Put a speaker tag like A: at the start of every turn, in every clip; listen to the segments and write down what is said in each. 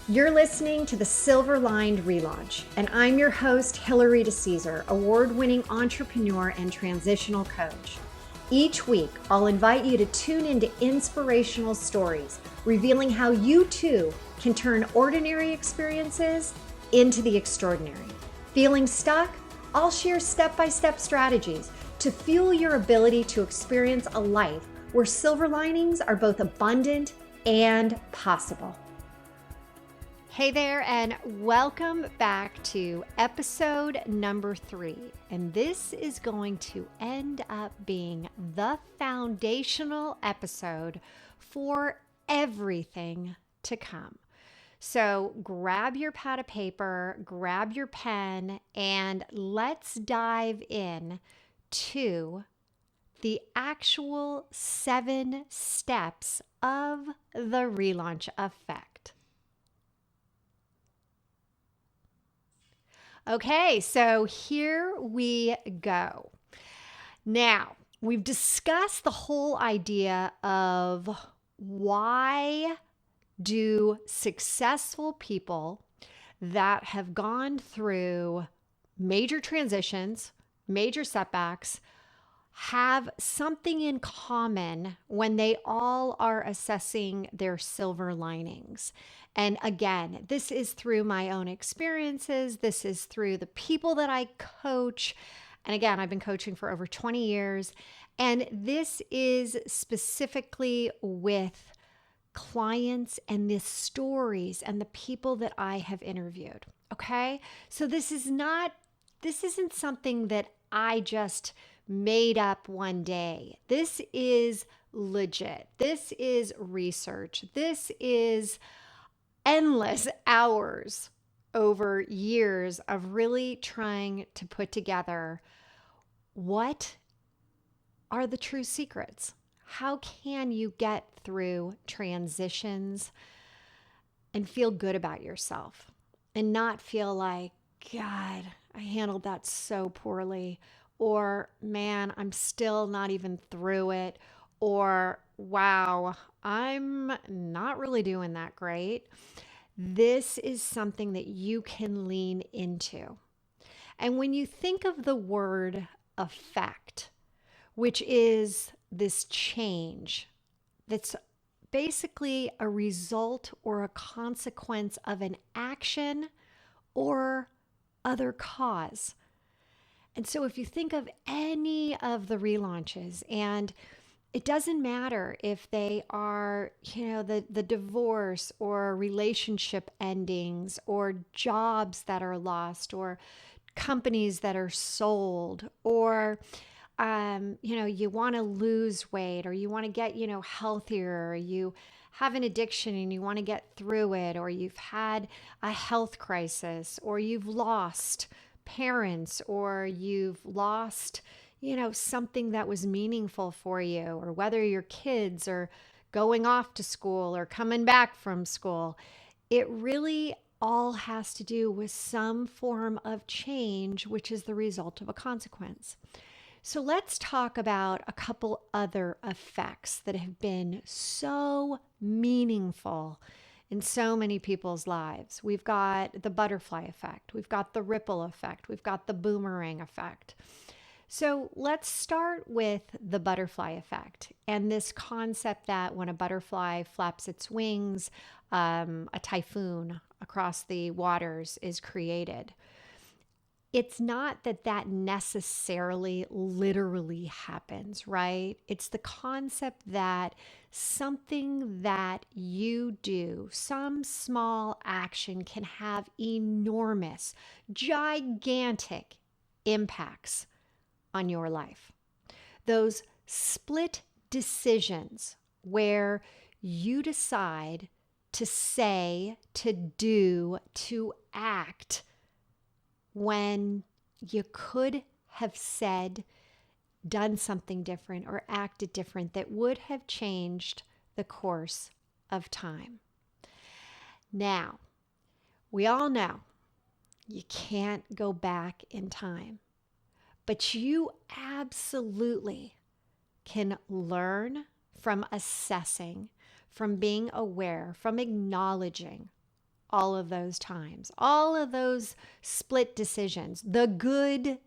A: You're listening to the Silver Lined ReLaunch, and I'm your host, Hillary DeCesar, award-winning entrepreneur and transitional coach. Each week, I'll invite you to tune into inspirational stories, revealing how you too can turn ordinary experiences into the extraordinary. Feeling stuck? I'll share step-by-step strategies to fuel your ability to experience a life where silver linings are both abundant and possible. Hey there, and welcome back to episode number 3. And this is going to end up being the foundational episode for everything to come. So grab your pad of paper, grab your pen, and let's dive in to the actual 7 steps of the ReLaunch Effect. Okay, so here we go. Now, we've discussed the whole idea of why do successful people that have gone through major transitions, major setbacks, have something in common when they all are assessing their silver linings. And again, this is through my own experiences. This is through the people that I coach. And again, I've been coaching for over 20 years. And this is specifically with clients and the stories and the people that I have interviewed. Okay? So this isn't something that I just made up one day. This is legit. This is research. This is endless hours over years of really trying to put together what are the true secrets. How can you get through transitions and feel good about yourself and not feel like, God, I handled that so poorly, or man, I'm still not even through it, or wow, I'm not really doing that great. This is something that you can lean into. And when you think of the word effect, which is this change that's basically a result or a consequence of an action or other cause. And so if you think of any of the relaunches, and it doesn't matter if they are, the divorce or relationship endings or jobs that are lost or companies that are sold, or you want to lose weight, or you want to get, healthier, or you have an addiction and you want to get through it, or you've had a health crisis, or you've lost parents, or you've lost, something that was meaningful for you, or whether your kids are going off to school or coming back from school. It really all has to do with some form of change, which is the result of a consequence. So let's talk about a couple other effects that have been so meaningful in so many people's lives. We've got the butterfly effect. We've got the ripple effect. We've got the boomerang effect. So let's start with the butterfly effect and this concept that when a butterfly flaps its wings, a typhoon across the waters is created. It's not that necessarily literally happens, right? It's the concept that something that you do, some small action, can have enormous, gigantic impacts on your life. Those split decisions where you decide to say, to do, to act when you could have said, done something different, or acted different that would have changed the course of time. Now, we all know you can't go back in time, but you absolutely can learn from assessing, from being aware, from acknowledging all of those times, all of those split decisions, the good,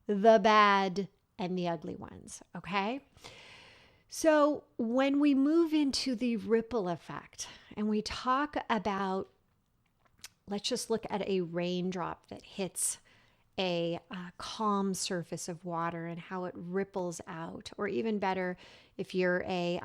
A: the bad, and the ugly ones, okay? So when we move into the ripple effect and we talk about, let's just look at a raindrop that hits a calm surface of water and how it ripples out, or even better, if you're a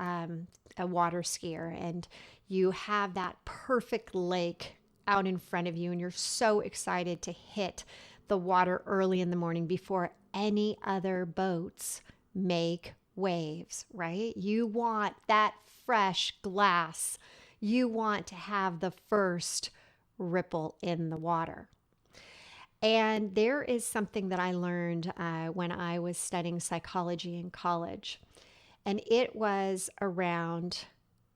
A: water skier and you have that perfect lake out in front of you and you're so excited to hit the water early in the morning before any other boats make waves, right? You want that fresh glass. You want to have the first ripple in the water. And there is something that I learned when I was studying psychology in college, and it was around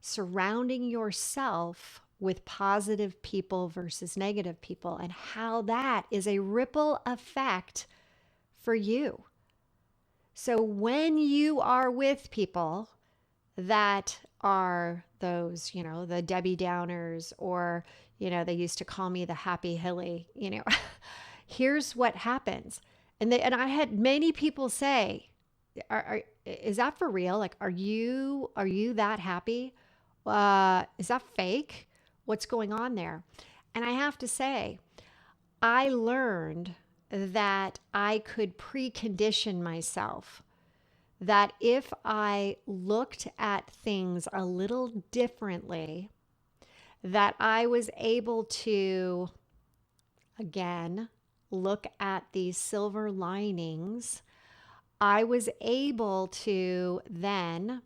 A: surrounding yourself with positive people versus negative people, and how that is a ripple effect for you. So when you are with people that are those, the Debbie Downers, or, they used to call me the happy Hilly, here's what happens. And I had many people say, is that for real? Like, are you that happy? Is that fake? What's going on there? And I have to say, I learned that I could precondition myself, that if I looked at things a little differently, that I was able to, again, look at these silver linings. I was able to then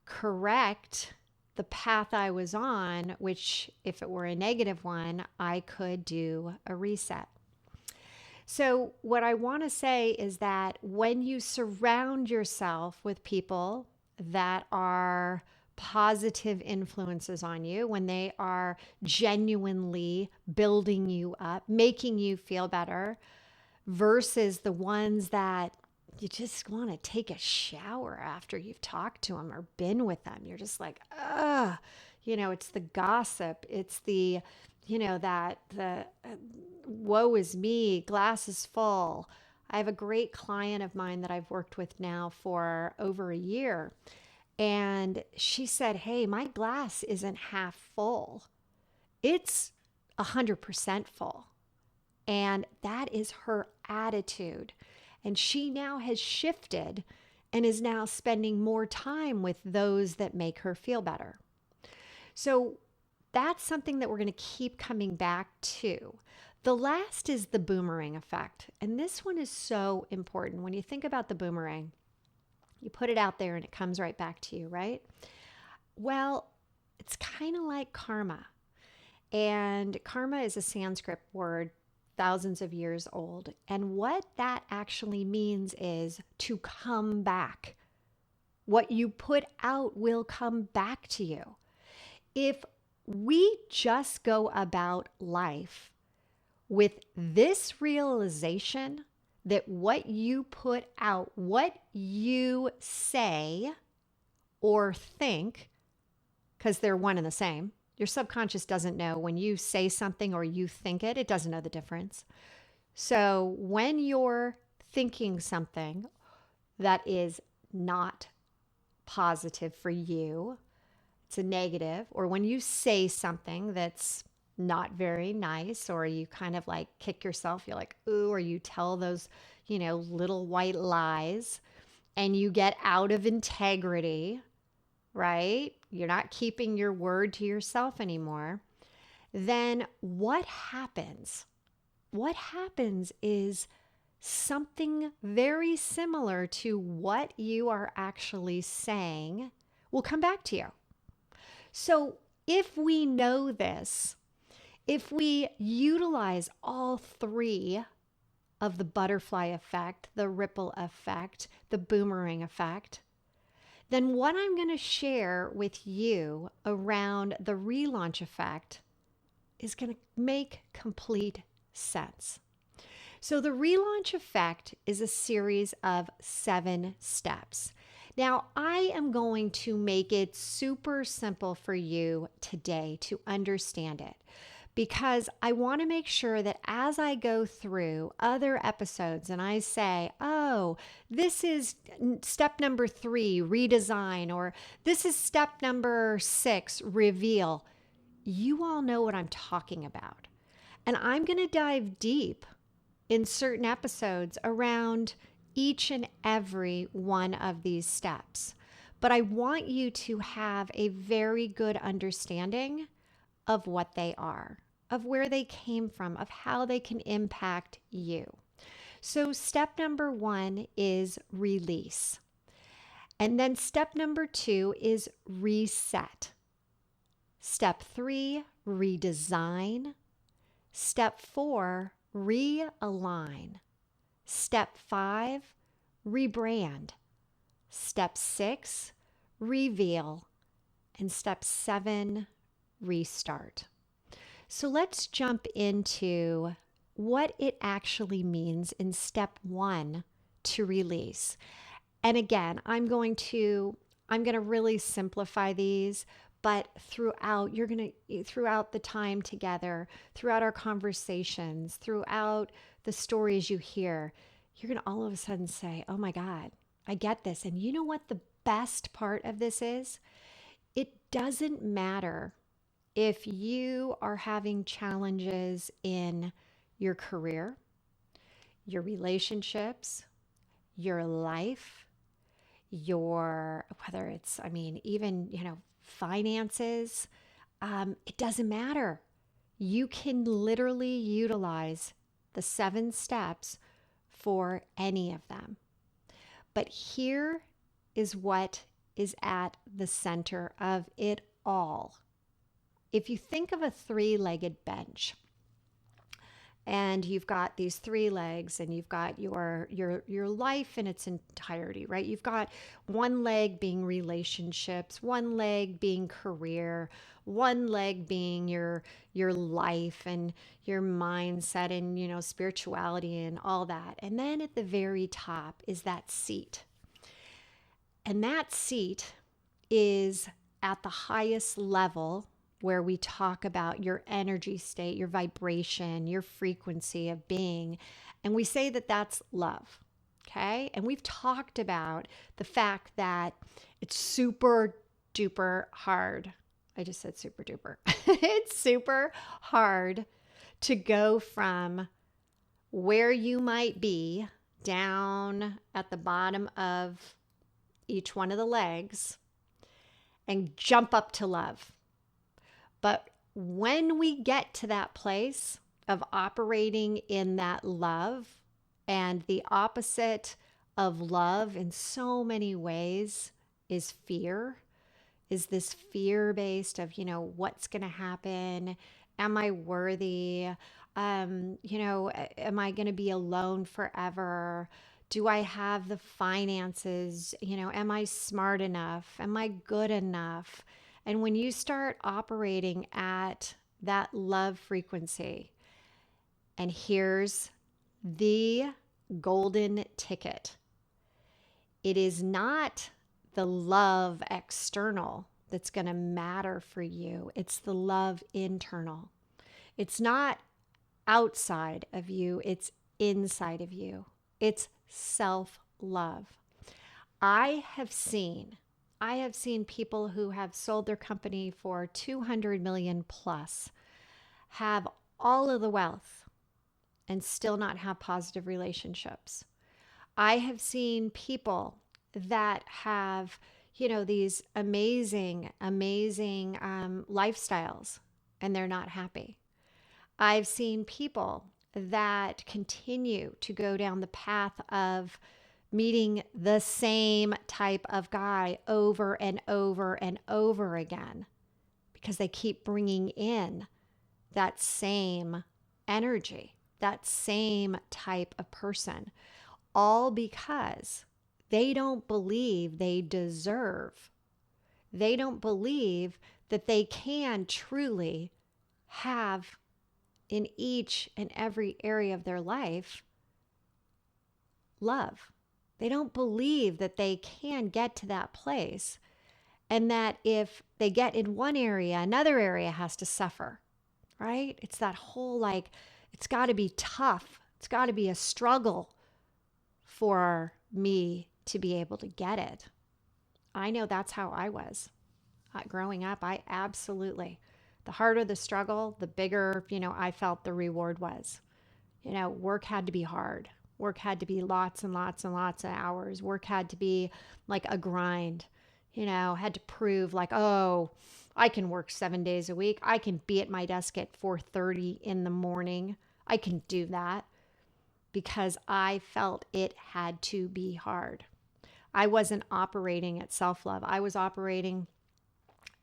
A: correct the path I was on, which if it were a negative one, I could do a reset. So what I want to say is that when you surround yourself with people that are positive influences on you, when they are genuinely building you up, making you feel better, versus the ones that you just want to take a shower after you've talked to them or been with them. You're just like, ugh, it's the gossip. It's the, that the woe is me, glass is full. I have a great client of mine that I've worked with now for over a year. And she said, hey, my glass isn't half full. It's 100% full. And that is her attitude. And she now has shifted and is now spending more time with those that make her feel better. So that's something that we're going to keep coming back to. The last is the boomerang effect. And this one is so important. When you think about the boomerang, you put it out there and it comes right back to you, right? Well, it's kind of like karma. And karma is a Sanskrit word, thousands of years old. And what that actually means is to come back. What you put out will come back to you. If we just go about life with this realization that what you put out, what you say or think, because they're one and the same. Your subconscious doesn't know when you say something or you think it, it doesn't know the difference. So when you're thinking something that is not positive for you, it's a negative, or when you say something that's not very nice, or you kind of like kick yourself, you're like, ooh, or you tell those, little white lies and you get out of integrity, right? You're not keeping your word to yourself anymore. Then what happens? What happens is something very similar to what you are actually saying will come back to you. So if we know this, if we utilize all three of the butterfly effect, the ripple effect, the boomerang effect, then what I'm going to share with you around the ReLaunch effect is going to make complete sense. So the ReLaunch effect is a series of 7 steps. Now, I am going to make it super simple for you today to understand it. because I want to make sure that as I go through other episodes and I say, oh, this is step number 3, redesign, or this is step number 6, reveal, you all know what I'm talking about. And I'm going to dive deep in certain episodes around each and every one of these steps. But I want you to have a very good understanding of what they are, of where they came from, of how they can impact you. So, step number 1 is release. And then step number 2 is reset. Step 3, redesign. Step 4, realign. Step 5, rebrand. Step 6, reveal. And step 7, restart. So let's jump into what it actually means in step 1 to release. And again, I'm going to really simplify these, but throughout the time together, throughout our conversations, throughout the stories you hear, you're going to all of a sudden say, "Oh my God, I get this." And you know what the best part of this is? It doesn't matter if you are having challenges in your career, your relationships, your life, whether it's, even, finances, it doesn't matter. You can literally utilize the 7 steps for any of them. But here is what is at the center of it all. If you think of a 3-legged bench, and you've got these 3 legs, and you've got your life in its entirety, right? You've got one leg being relationships, one leg being career, one leg being your life and your mindset and spirituality and all that. And then at the very top is that seat. And that seat is at the highest level, where we talk about your energy state, your vibration, your frequency of being. And we say that that's love. Okay. And we've talked about the fact that it's super duper hard. I just said super duper. It's super hard to go from where you might be down at the bottom of each one of the legs and jump up to love. But when we get to that place of operating in that love, and the opposite of love in so many ways is fear, is this fear-based of, what's going to happen? Am I worthy? Am I going to be alone forever? Do I have the finances? Am I smart enough? Am I good enough? And when you start operating at that love frequency, and here's the golden ticket, it is not the love external that's going to matter for you. It's the love internal. It's not outside of you, it's inside of you. It's self-love. I have seen people who have sold their company for 200 million plus have all of the wealth and still not have positive relationships. I have seen people that have, these amazing lifestyles, and they're not happy. I've seen people that continue to go down the path of meeting the same type of guy over and over and over again because they keep bringing in that same energy, that same type of person, all because they don't believe they deserve. They don't believe that they can truly have in each and every area of their life love. They don't believe that they can get to that place, and that if they get in one area, another area has to suffer. right? It's that whole like, it's got to be tough. It's got to be a struggle for me to be able to get it. I know that's how I was growing up. I absolutely, the harder the struggle, the bigger, I felt the reward was. Work had to be hard. Work had to be lots and lots and lots of hours. Work had to be like a grind, had to prove like, oh, I can work 7 days a week. I can be at my desk at 4:30 in the morning. I can do that because I felt it had to be hard. I wasn't operating at self-love. I was operating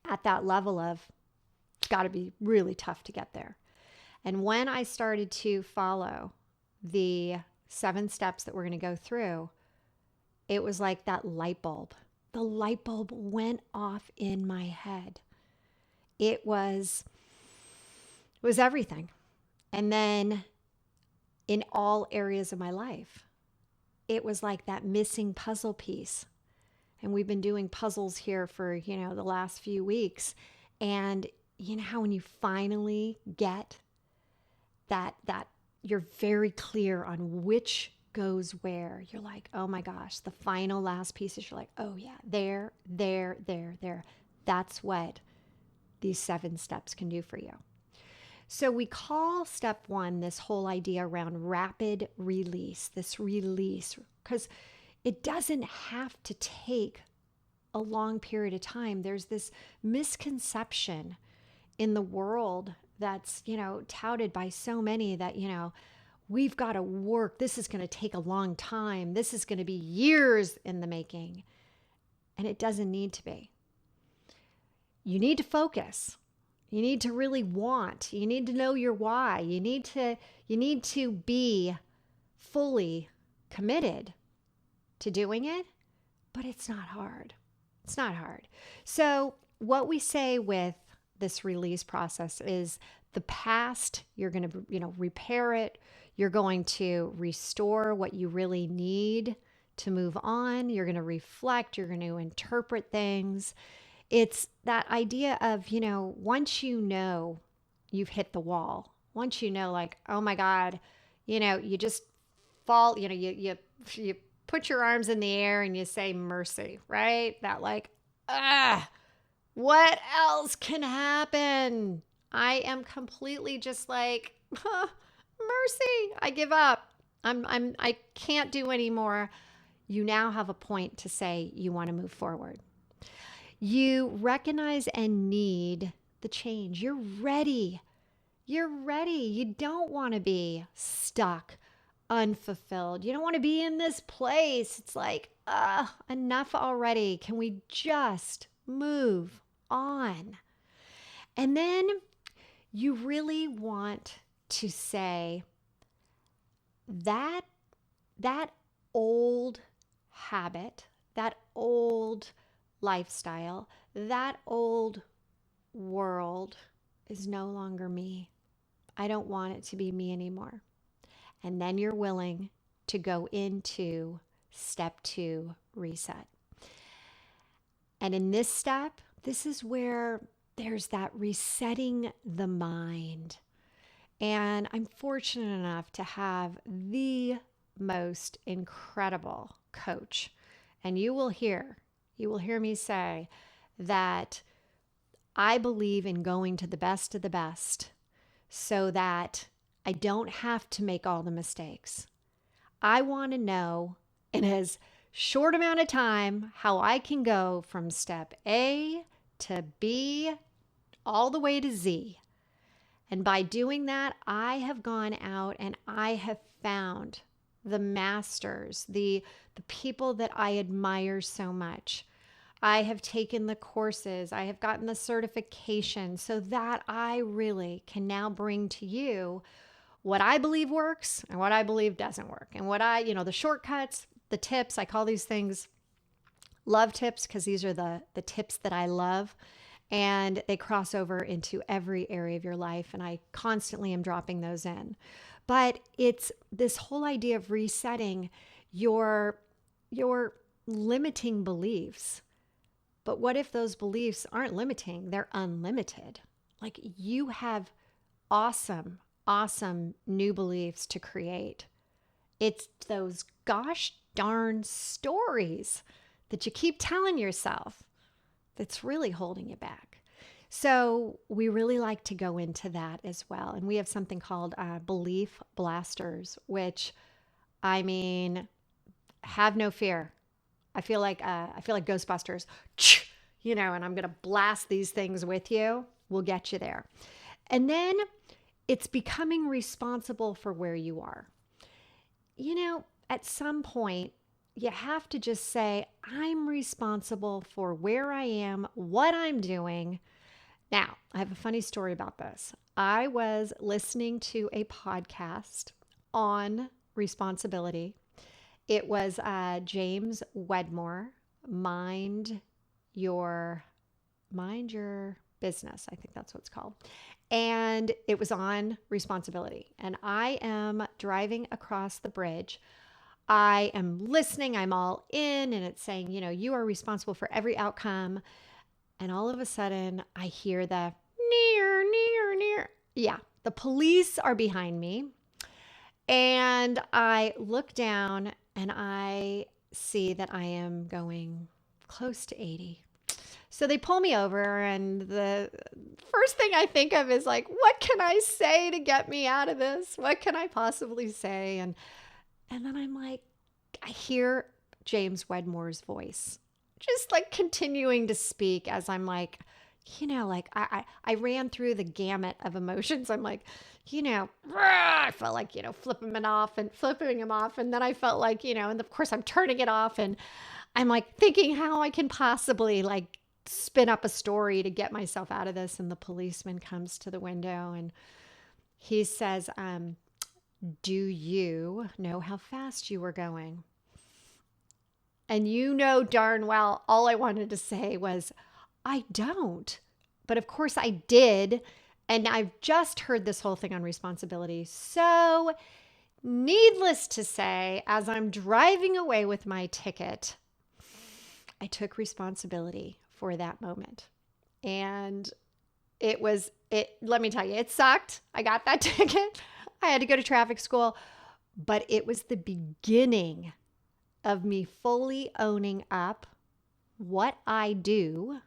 A: at that level of it's got to be really tough to get there. And when I started to follow the 7 steps that we're going to go through, it was like that light bulb. The light bulb went off in my head. It was everything. And then in all areas of my life, it was like that missing puzzle piece. And we've been doing puzzles here for, the last few weeks. And you know how when you finally get that you're very clear on which goes where, you're like, oh my gosh, the final last pieces, you're like, oh yeah, there. That's what these 7 steps can do for you. So we call step 1 this whole idea around rapid release, this release, because it doesn't have to take a long period of time. There's this misconception in the world that's, touted by so many that, we've got to work. This is going to take a long time. This is going to be years in the making. And it doesn't need to be. You need to focus. You need to really want. You need to know your why. You need to be fully committed to doing it, but it's not hard. It's not hard. So what we say with this release process is the past, you're going to, repair it. You're going to restore what you really need to move on. You're going to reflect. You're going to interpret things. It's that idea of, once you've hit the wall, once like, oh my God, you just fall, you put your arms in the air and you say mercy, right? That like, what else can happen? I am completely just like, mercy. I give up. I can't do anymore. You now have a point to say you want to move forward. You recognize and need the change. You're ready. You're ready. You don't want to be stuck, unfulfilled. You don't want to be in this place. It's like, enough already. Can we just move on? And then you really want to say that old habit, that old lifestyle, that old world is no longer me. I don't want it to be me anymore. And then you're willing to go into step 2, reset. And in this step, this is where there's that resetting the mind. And I'm fortunate enough to have the most incredible coach. And you will hear me say that I believe in going to the best of the best so that I don't have to make all the mistakes. I want to know in as short amount of time how I can go from step A to B all the way to Z. And by doing that, I have gone out and I have found the masters, the people that I admire so much. I have taken the courses, I have gotten the certification so that I really can now bring to you what I believe works and what I believe doesn't work. And what the shortcuts, the tips, I call these things love tips because these are the tips that I love. And they cross over into every area of your life. And I constantly am dropping those in. But it's this whole idea of resetting your limiting beliefs. But what if those beliefs aren't limiting? They're unlimited. Like you have awesome, awesome new beliefs to create. It's those gosh darn stories that you keep telling yourself that's really holding you back. So we really like to go into that as well. And we have something called belief blasters, which, I mean, have no fear. I feel like Ghostbusters, and I'm going to blast these things with you. We'll get you there. And then it's becoming responsible for where you are. At some point, you have to just say, I'm responsible for where I am, what I'm doing. Now, I have a funny story about this. I was listening to a podcast on responsibility. It was James Wedmore, Mind Your Business. I think that's what it's called. And it was on responsibility. And I am driving across the bridge. I am listening, I'm all in, and it's saying, you are responsible for every outcome. And all of a sudden, I hear the near, near, near. Yeah, the police are behind me. And I look down and I see that I am going close to 80. So they pull me over, and the first thing I think of is like, what can I say to get me out of this? What can I possibly say? And then I'm like, I hear James Wedmore's voice, just like continuing to speak as I'm like, I ran through the gamut of emotions. I'm like, I felt like, flipping him off. And then I felt like, and of course I'm turning it off, and I'm like thinking how I can possibly like spin up a story to get myself out of this. And the policeman comes to the window and he says, do you know how fast you were going? And darn well, all I wanted to say was, I don't. But of course I did. And I've just heard this whole thing on responsibility. So needless to say, as I'm driving away with my ticket, I took responsibility for that moment. And let me tell you, it sucked. I got that ticket. I had to go to traffic school, but it was the beginning of me fully owning up. What I do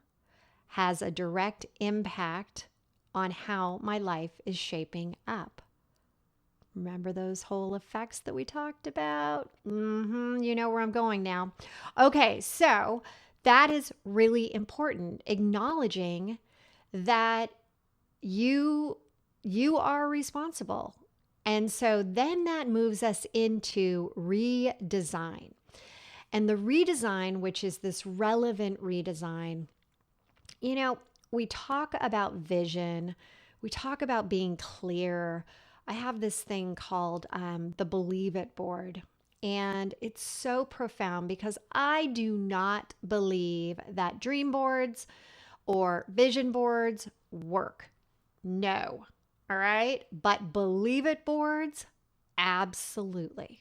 A: has a direct impact on how my life is shaping up. Remember those whole effects that we talked about? You know where I'm going now. Okay, so that is really important. Acknowledging that you are responsible. And so then that moves us into redesign. And the redesign, which is this relevant redesign, we talk about vision. We talk about being clear. I have this thing called the Believe It board. And it's so profound because I do not believe that dream boards or vision boards work. No. All right. But Believe It boards, absolutely.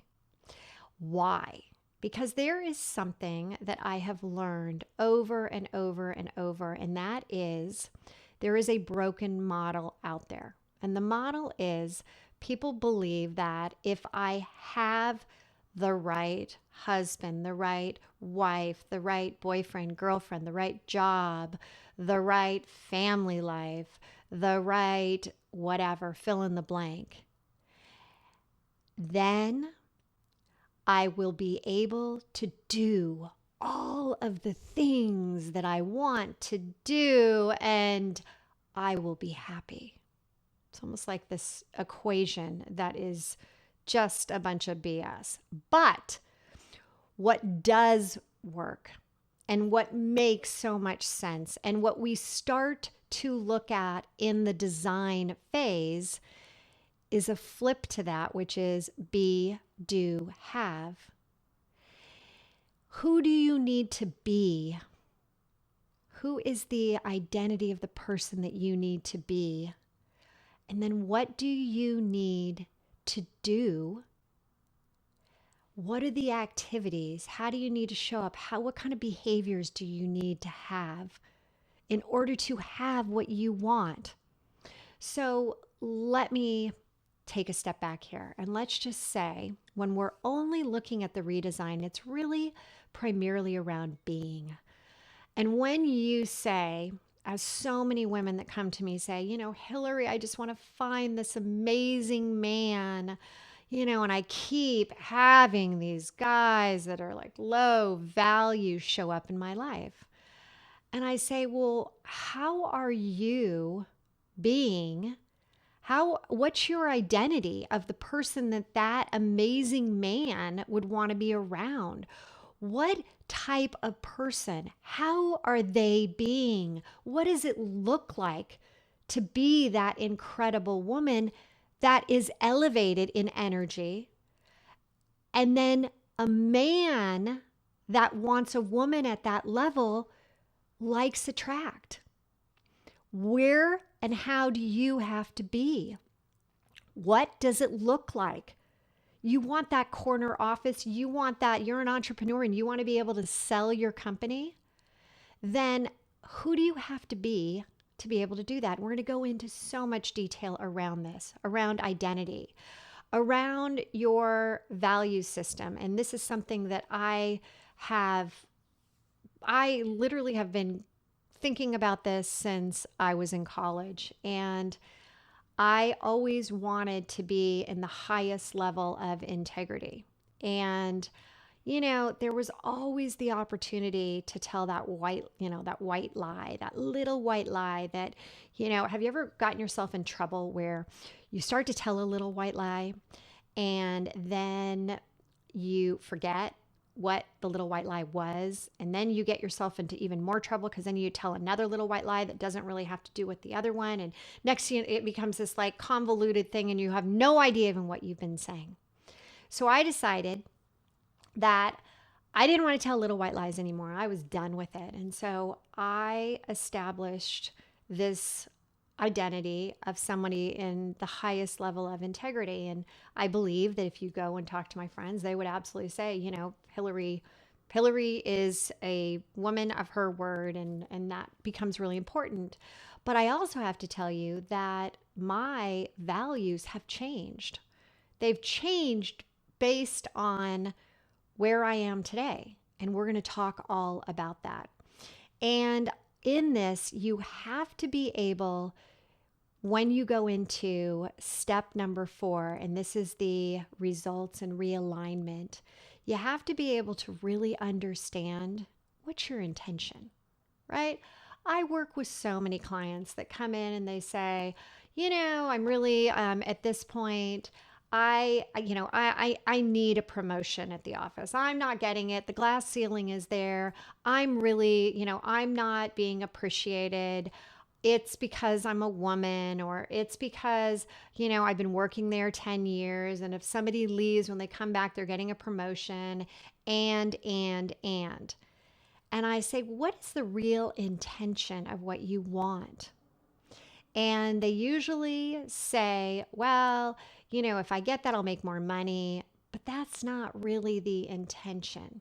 A: Why? Because there is something that I have learned over and over and over, and that is there is a broken model out there. And the model is people believe that if I have the right husband, the right wife, the right boyfriend, girlfriend, the right job, the right family life, the right whatever, fill in the blank, then I will be able to do all of the things that I want to do, and I will be happy. It's almost like this equation that is just a bunch of BS. But what does work and what makes so much sense and what we start to look at in the design phase is a flip to that, which is be, do, have. Who do you need to be? Who is the identity of the person that you need to be? And then what do you need to do? What are the activities? How do you need to show up? What kind of behaviors do you need to have in order to have what you want? So let me take a step back here and let's just say when we're only looking at the redesign, it's really primarily around being. And when you say, as so many women that come to me say, Hillary, I just want to find this amazing man, and I keep having these guys that are like low value show up in my life. And I say, well, how are you being? What's your identity of the person that amazing man would want to be around? What type of person? How are they being? What does it look like to be that incredible woman that is elevated in energy? And then a man that wants a woman at that level likes attract. Where and how do you have to be? What does it look like? You want that corner office, you want that, you're an entrepreneur and you want to be able to sell your company, then who do you have to be able to do that? We're going to go into so much detail around this, around identity, around your value system. And this is something that I literally have been thinking about this since I was in college. And I always wanted to be in the highest level of integrity. And, there was always the opportunity to tell that white lie, that little white lie that, have you ever gotten yourself in trouble where you start to tell a little white lie and then you forget what the little white lie was, and then you get yourself into even more trouble because then you tell another little white lie that doesn't really have to do with the other one, and next thing it becomes this like convoluted thing and you have no idea even what you've been saying. So I decided that I didn't want to tell little white lies anymore. I was done with it. And so I established this identity of somebody in the highest level of integrity. And I believe that if you go and talk to my friends, they would absolutely say, Hillary is a woman of her word, and that becomes really important. But I also have to tell you that my values have changed. They've changed based on where I am today. And we're going to talk all about that. And in this, you have to be able, when you go into step number 4, and this is the results and realignment, you have to be able to really understand what's your intention, right? I work with so many clients that come in and they say, I'm really at this point, I need a promotion at the office. I'm not getting it. The glass ceiling is there. I'm really, I'm not being appreciated. It's because I'm a woman, or it's because, I've been working there 10 years. And if somebody leaves, when they come back, they're getting a promotion, and. And I say, what is the real intention of what you want? And they usually say, well, if I get that, I'll make more money. But that's not really the intention.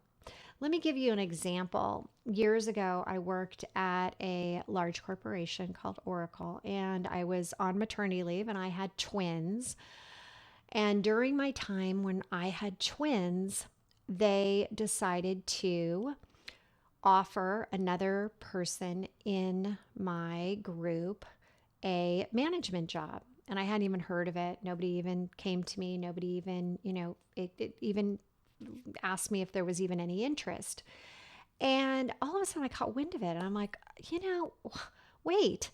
A: Let me give you an example. Years ago, I worked at a large corporation called Oracle, and I was on maternity leave and I had twins. And during my time when I had twins, they decided to offer another person in my group a management job. And I hadn't even heard of it. Nobody even came to me. Nobody even, it even asked me if there was even any interest. And all of a sudden I caught wind of it. And I'm like, wait,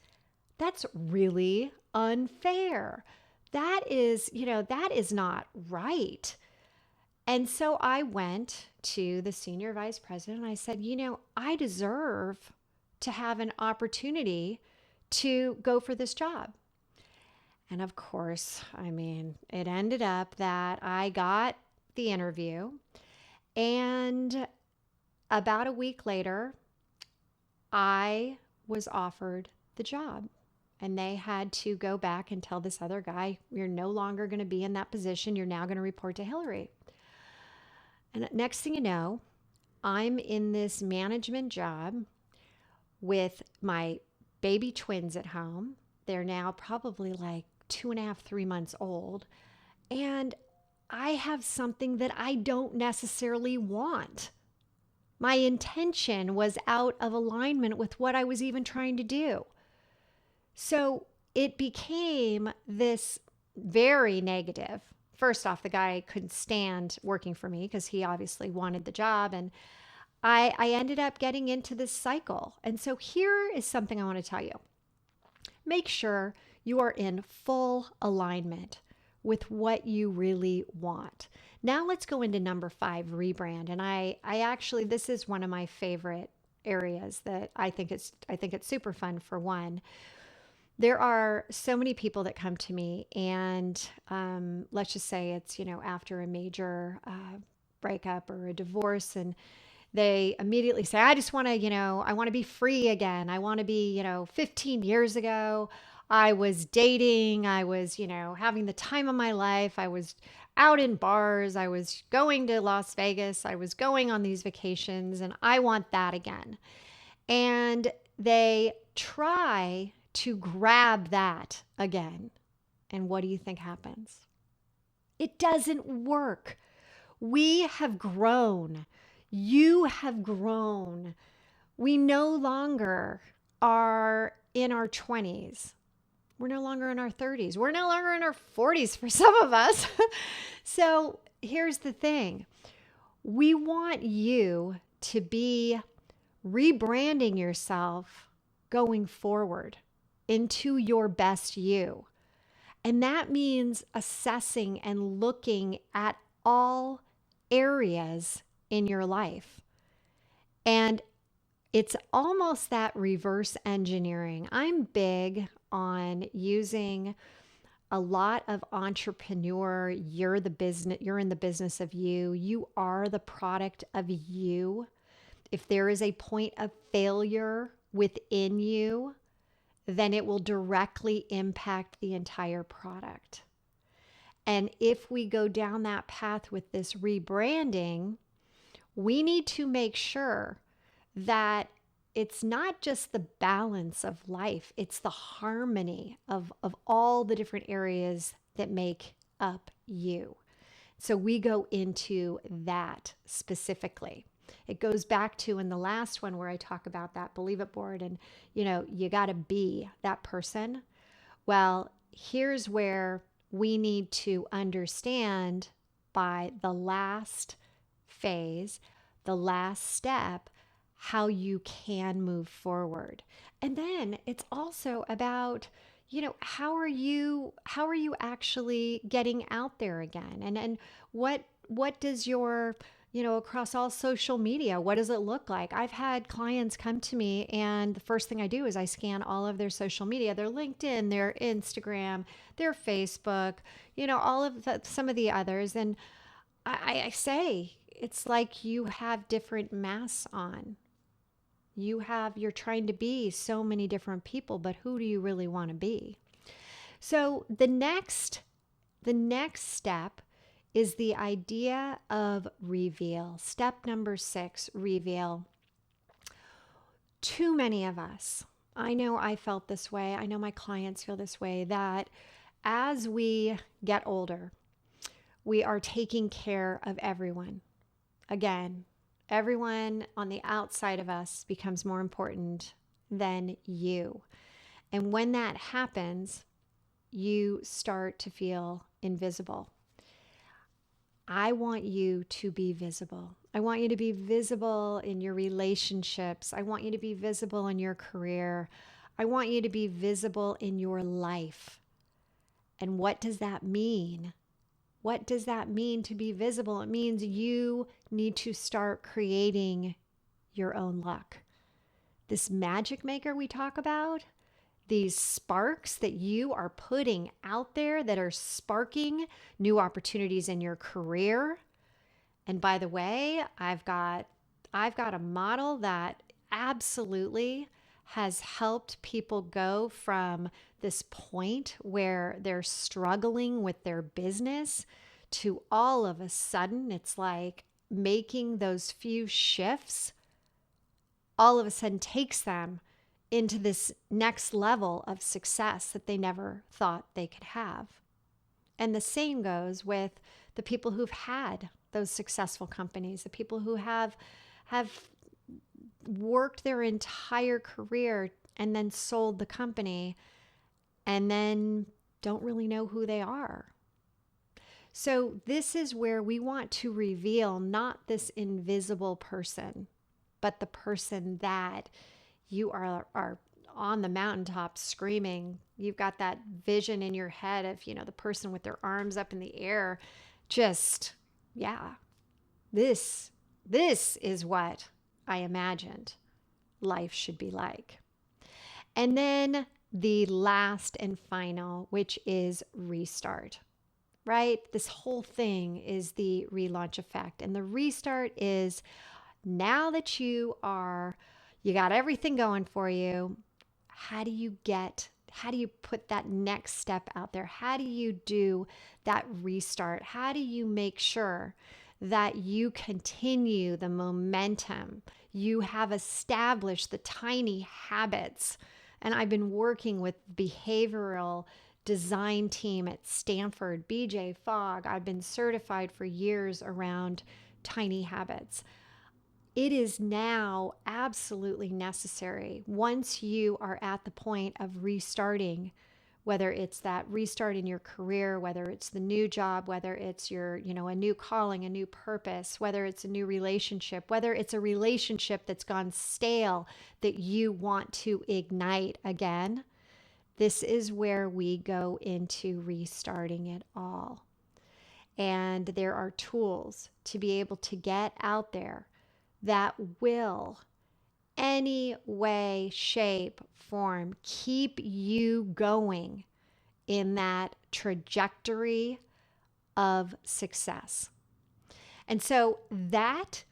A: that's really unfair. That is not right. And so I went to the senior vice president and I said, I deserve to have an opportunity to go for this job. And of course, it ended up that I got the interview, and about a week later, I was offered the job. And they had to go back and tell this other guy, you're no longer going to be in that position. You're now going to report to Hillary. And next thing you know, I'm in this management job with my baby twins at home. They're now probably like 2.5, 3 months old, and I have something that I don't necessarily want. My intention was out of alignment with what I was even trying to do. So it became this very negative. First off, the guy couldn't stand working for me because he obviously wanted the job. And I ended up getting into this cycle. And so here is something I want to tell you. Make sure you are in full alignment with what you really want. Now let's go into number 5, rebrand. And I actually, this is one of my favorite areas that I think it's super fun. For one, there are so many people that come to me, and let's just say it's, after a major breakup or a divorce, and they immediately say, I just want to, I want to be free again. I want to be, 15 years ago, I was dating, I was, having the time of my life. I was out in bars, I was going to Las Vegas, I was going on these vacations, and I want that again. And they try to grab that again. And what do you think happens? It doesn't work. We have grown. You have grown. We no longer are in our 20s. We're no longer in our 30s. We're no longer in our 40s for some of us. So here's the thing. We want you to be rebranding yourself going forward into your best you. And that means assessing and looking at all areas in your life. And it's almost that reverse engineering. I'm big on using a lot of entrepreneur, you're in the business of you. You are the product of you. If there is a point of failure within you, then it will directly impact the entire product. And if we go down that path with this rebranding, we need to make sure that it's not just the balance of life, it's the harmony of all the different areas that make up you. So we go into that specifically. It goes back to in the last one where I talk about that Believe It board and, you got to be that person. Well, here's where we need to understand by the last phase, the last step, how you can move forward. And then it's also about, how are you actually getting out there again? And what does your, across all social media, what does it look like? I've had clients come to me, and the first thing I do is I scan all of their social media, their LinkedIn, their Instagram, their Facebook, all of some of the others. And I say, it's like you have different masks on. You're trying to be so many different people, but who do you really want to be? So the next step is the idea of reveal. Step number 6, reveal. Too many of us, I know I felt this way, I know my clients feel this way, that as we get older, we are taking care of everyone. Again, everyone on the outside of us becomes more important than you. And when that happens, you start to feel invisible. I want you to be visible. I want you to be visible in your relationships. I want you to be visible in your career. I want you to be visible in your life. And what does that mean? What does that mean to be visible? It means you need to start creating your own luck. This magic maker we talk about, these sparks that you are putting out there that are sparking new opportunities in your career. And by the way, I've got a model that absolutely has helped people go from this point where they're struggling with their business to all of a sudden it's like making those few shifts all of a sudden takes them into this next level of success that they never thought they could have. And the same goes with the people who've had those successful companies, the people who have worked their entire career and then sold the company and then don't really know who they are. So this is where we want to reveal not this invisible person, but the person that you are on the mountaintop screaming. You've got that vision in your head of, the person with their arms up in the air. Just, yeah, this is what I imagined life should be like. And then the last and final, which is restart, right? This whole thing is the relaunch effect. And the restart is now that you got everything going for you, how do you put that next step out there? How do you do that restart? How do you make sure that you continue the momentum? You have established the tiny habits. And I've been working with behavioral design team at Stanford, BJ Fogg. I've been certified for years around tiny habits. It is now absolutely necessary once you are at the point of restarting, whether it's that restart in your career, whether it's the new job, whether it's your, a new calling, a new purpose, whether it's a new relationship, whether it's a relationship that's gone stale that you want to ignite again. This is where we go into restarting it all. And there are tools to be able to get out there that will, any way, shape, form, keep you going in that trajectory of success. And so that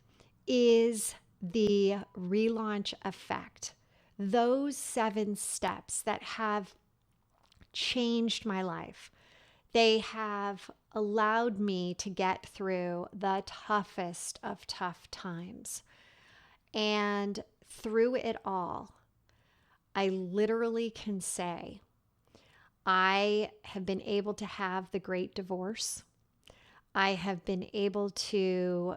A: is the ReLaunch Effect. Those 7 steps that have changed my life. They have allowed me to get through the toughest of tough times. And through it all, I literally can say I have been able to have the great divorce. I have been able to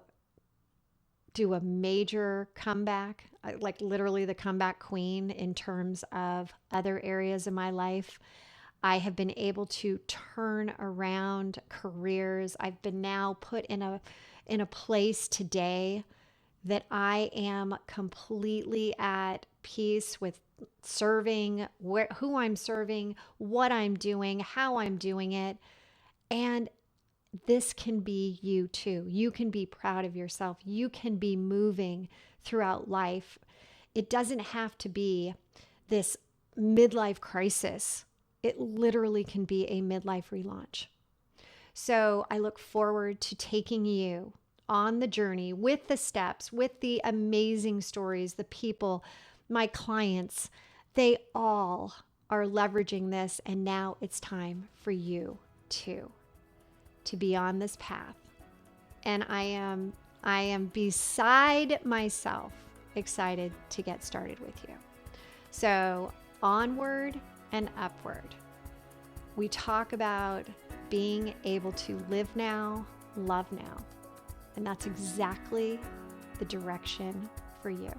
A: do a major comeback, like literally the comeback queen in terms of other areas of my life. I have been able to turn around careers. I've been now put in a place today that I am completely at peace with serving, who I'm serving, what I'm doing, how I'm doing it. And this can be you too. You can be proud of yourself. You can be moving throughout life. It doesn't have to be this midlife crisis. It literally can be a midlife relaunch. So I look forward to taking you on the journey with the steps, with the amazing stories, the people, my clients. They all are leveraging this, and now it's time for you too to be on this path. And I am beside myself excited to get started with you. So onward and upward. We talk about being able to live now, love now. And that's exactly the direction for you.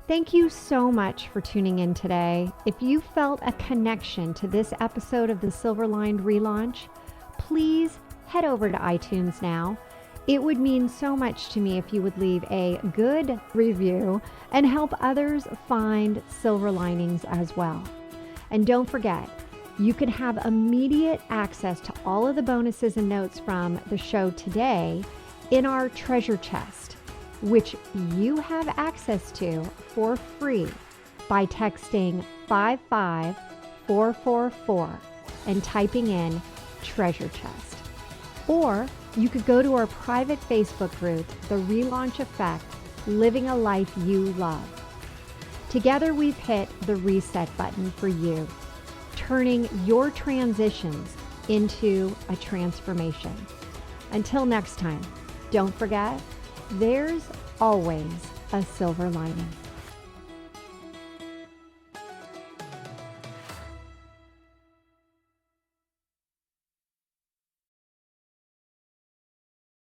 A: Thank you so much for tuning in today. If you felt a connection to this episode of the Silver Lined ReLaunch, please head over to iTunes now. It would mean so much to me if you would leave a good review and help others find silver linings as well. And don't forget, you can have immediate access to all of the bonuses and notes from the show today in our treasure chest, which you have access to for free by texting 55444 and typing in treasure chest. Or you could go to our private Facebook group, The ReLaunch Effect, Living a Life You Love. Together we've hit the reset button for you, turning your transitions into a transformation. Until next time, don't forget, there's always a silver lining.